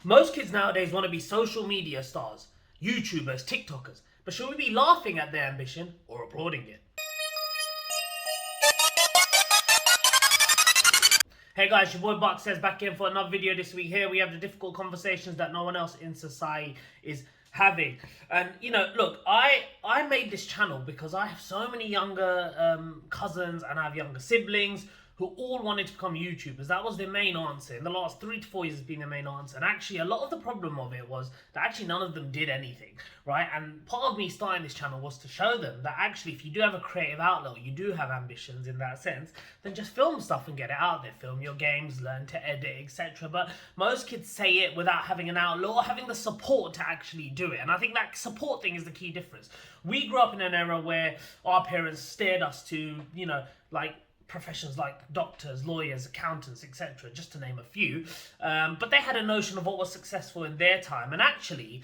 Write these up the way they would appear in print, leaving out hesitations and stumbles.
Most kids nowadays want to be social media stars, YouTubers, TikTokers. But should we be laughing at their ambition or applauding it? Hey guys, your boy Buck says back in for another video this week. Here we have the difficult conversations that no one else in society is having. And look, I made this channel because I have so many younger cousins and I have younger siblings who all wanted to become YouTubers. That was their main answer. In the last 3 to 4 years has been their main answer. And actually a lot of the problem of it was that actually none of them did anything, right? And part of me starting this channel was to show them that actually if you do have a creative outlet, you do have ambitions in that sense, then just film stuff and get it out there. Film your games, learn to edit, etc. But most kids say it without having an outlet or having the support to actually do it. And I think that support thing is the key difference. We grew up in an era where our parents steered us to, like, professions like doctors, lawyers, accountants, etc., just to name a few. But they had a notion of what was successful in their time. And actually,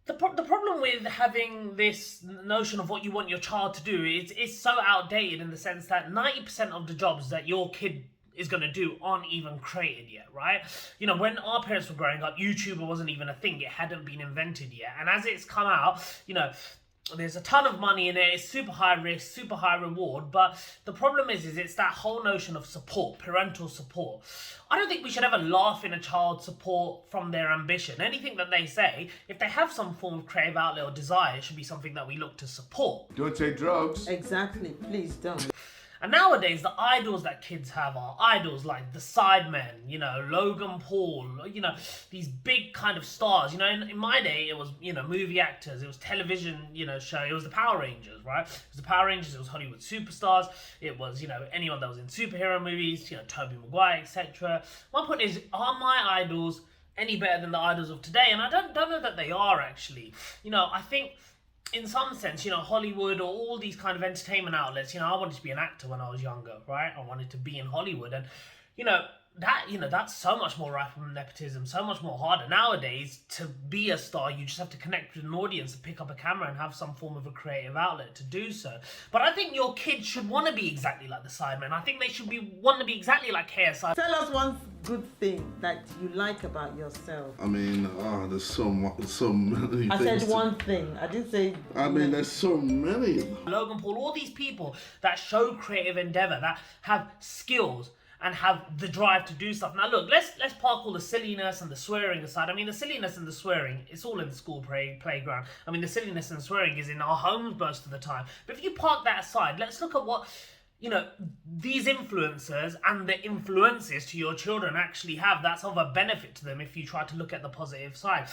the problem with having this notion of what you want your child to do is so outdated in the sense that 90% of the jobs that your kid is going to do aren't even created yet, right? When our parents were growing up, YouTuber wasn't even a thing. It hadn't been invented yet. And as it's come out, there's a ton of money in it. It's super high risk, super high reward. But the problem is it's that whole notion of support, parental support. I don't think we should ever laugh in a child's support from their ambition. Anything that they say, if they have some form of creative outlet or desire, it should be something that we look to support. Don't take drugs. Exactly, please don't. And nowadays, the idols that kids have are idols like the Sidemen, Logan Paul, these big kind of stars. In my day, it was, movie actors, it was television, show, it was the Power Rangers, right? It was the Power Rangers, it was Hollywood superstars, it was, anyone that was in superhero movies, Tobey Maguire, etc. My point is, are my idols any better than the idols of today? And I don't know that they are, actually. I think in some sense, Hollywood or all these kind of entertainment outlets, I wanted to be an actor when I was younger, right? I wanted to be in Hollywood. And, that's so much more ripe from nepotism, so much more harder. Nowadays, to be a star, you just have to connect with an audience and pick up a camera and have some form of a creative outlet to do so. But I think your kids should want to be exactly like the Sidemen. I think they should want to be exactly like KSI. Tell us one good thing that you like about yourself. I mean, there's so many I things. said one thing. I didn't say... There's so many. Logan Paul, all these people that show creative endeavor, that have skills and have the drive to do stuff. Now look, let's park all the silliness and the swearing aside. The silliness and the swearing, it's all in the school playground. The silliness and swearing is in our homes most of the time. But if you park that aside, let's look at what, these influencers and the influences to your children actually have that's of a benefit to them if you try to look at the positive side.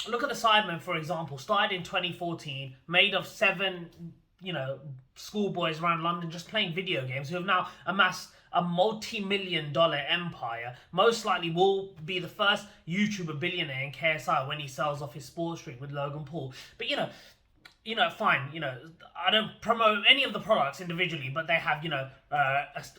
Look at the Sidemen, for example, started in 2014, made of 7, schoolboys around London just playing video games who have now amassed a multi-million-dollar empire. Most likely will be the first YouTuber billionaire in KSI when he sells off his sports drink with Logan Paul. But fine, I don't promote any of the products individually, but they have, a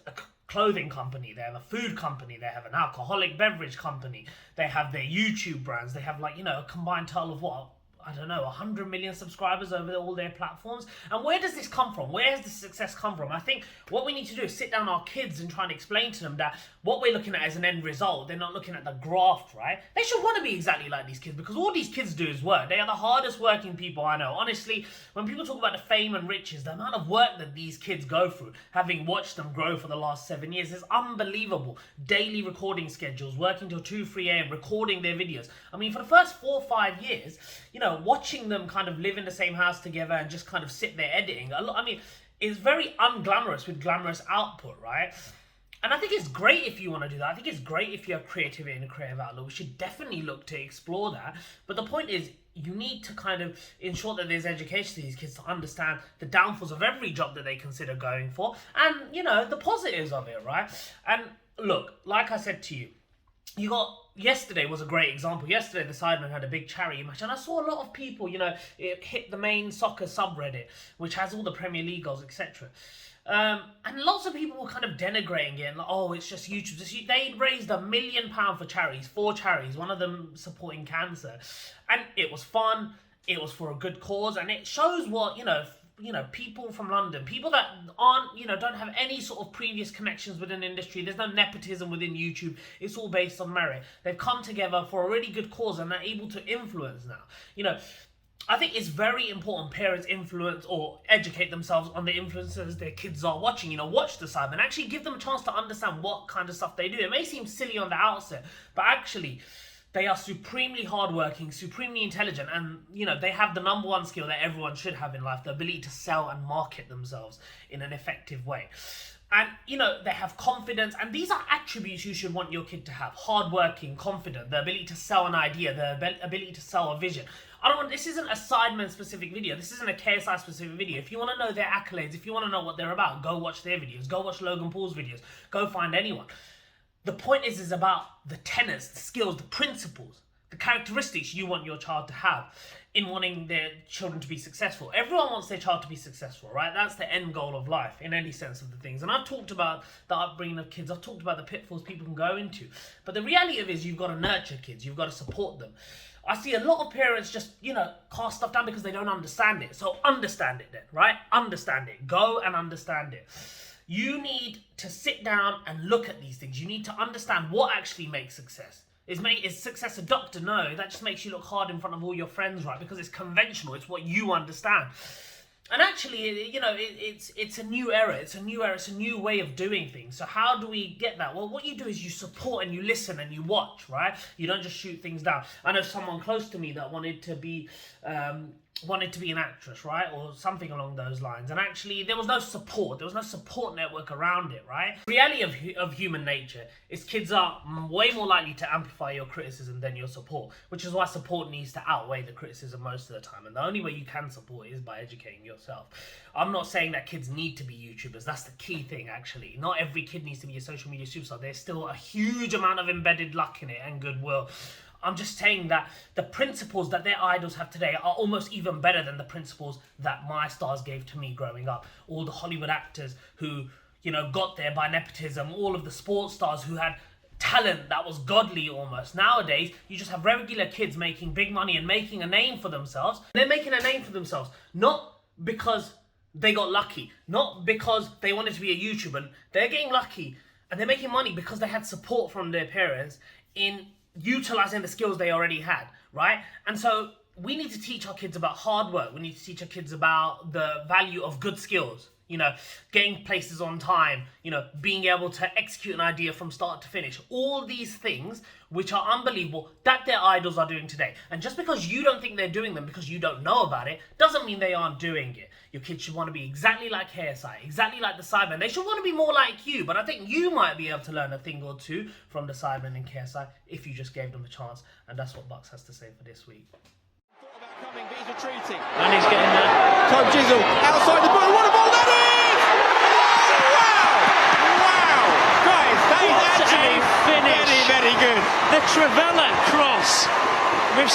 clothing company, they have a food company, they have an alcoholic beverage company, they have their YouTube brands, they have a combined total of what? I don't know, 100 million subscribers over all their platforms. And where does this come from? Where has this success come from? I think what we need to do is sit down our kids and try and explain to them that what we're looking at is an end result. They're not looking at the graft, right? They should want to be exactly like these kids because all these kids do is work. They are the hardest working people I know. Honestly, when people talk about the fame and riches, the amount of work that these kids go through, having watched them grow for the last 7 years, is unbelievable. Daily recording schedules, working till 2, 3 a.m., recording their videos. For the first 4 or 5 years, watching them kind of live in the same house together and just kind of sit there editing, it's very unglamorous with glamorous output, right? And I think it's great if you want to do that. I think it's great if you have creativity and a creative outlook. We should definitely look to explore that. But the point is, you need to kind of ensure that there's education to these kids to understand the downfalls of every job that they consider going for and, the positives of it, right? And look, like I said to you, yesterday was a great example. Yesterday, the Sidemen had a big charity match, and I saw a lot of people, it hit the main soccer subreddit, which has all the Premier League goals, etc. And lots of people were kind of denigrating it, like, oh, it's just YouTube. They raised £1 million for charities, 4 charities, one of them supporting cancer. And it was fun, it was for a good cause, and it shows what, people from London, people that aren't, don't have any sort of previous connections within the industry. There's no nepotism within YouTube. It's all based on merit. They've come together for a really good cause and they're able to influence now. I think it's very important parents influence or educate themselves on the influences their kids are watching. Watch the Sidemen. Actually give them a chance to understand what kind of stuff they do. It may seem silly on the outset, but actually they are supremely hardworking, supremely intelligent, and they have the number one skill that everyone should have in life: the ability to sell and market themselves in an effective way. And they have confidence, and these are attributes you should want your kid to have: hardworking, confident, the ability to sell an idea, the ability to sell a vision. This isn't a Sidemen specific video. This isn't a KSI specific video. If you want to know their accolades, if you want to know what they're about, go watch their videos. Go watch Logan Paul's videos. Go find anyone. The point is about the tenets, the skills, the principles, the characteristics you want your child to have in wanting their children to be successful. Everyone wants their child to be successful, right? That's the end goal of life in any sense of the things. And I've talked about the upbringing of kids. I've talked about the pitfalls people can go into. But the reality of it is you've got to nurture kids. You've got to support them. I see a lot of parents just, cast stuff down because they don't understand it. So understand it then, right? Understand it. Go and understand it. You need to sit down and look at these things. You need to understand what actually makes success. Is success a doctor? No, that just makes you look hard in front of all your friends, right? Because it's conventional. It's what you understand. And actually, it's a new era. It's a new era. It's a new way of doing things. So how do we get that? Well, what you do is you support and you listen and you watch, right? You don't just shoot things down. I know someone close to me that wanted to be an actress, right? Or something along those lines. And actually, there was no support. There was no support network around it, right? The reality of human nature is kids are way more likely to amplify your criticism than your support, which is why support needs to outweigh the criticism most of the time. And the only way you can support is by educating yourself. I'm not saying that kids need to be YouTubers. That's the key thing, actually. Not every kid needs to be a social media superstar. There's still a huge amount of embedded luck in it and goodwill. I'm just saying that the principles that their idols have today are almost even better than the principles that my stars gave to me growing up. All the Hollywood actors who, got there by nepotism, all of the sports stars who had talent that was godly almost. Nowadays, you just have regular kids making big money and making a name for themselves. They're making a name for themselves, not because they got lucky, not because they wanted to be a YouTuber. They're getting lucky and they're making money because they had support from their parents in utilizing the skills they already had, right? And so we need to teach our kids about hard work. We need to teach our kids about the value of good skills, getting places on time, being able to execute an idea from start to finish. All these things which are unbelievable that their idols are doing today. And just because you don't think they're doing them because you don't know about it, doesn't mean they aren't doing it. Your kids should want to be exactly like KSI, exactly like the Sidemen. They should want to be more like you, but I think you might be able to learn a thing or two from the Sidemen and KSI if you just gave them a chance. And that's what Bucks has to say for this week. Coming, but he's retreating. And he's getting that. Tom Jizzle outside the ball. What a ball that is! Wow! Guys, that is actually very, very good. The Trevella cross with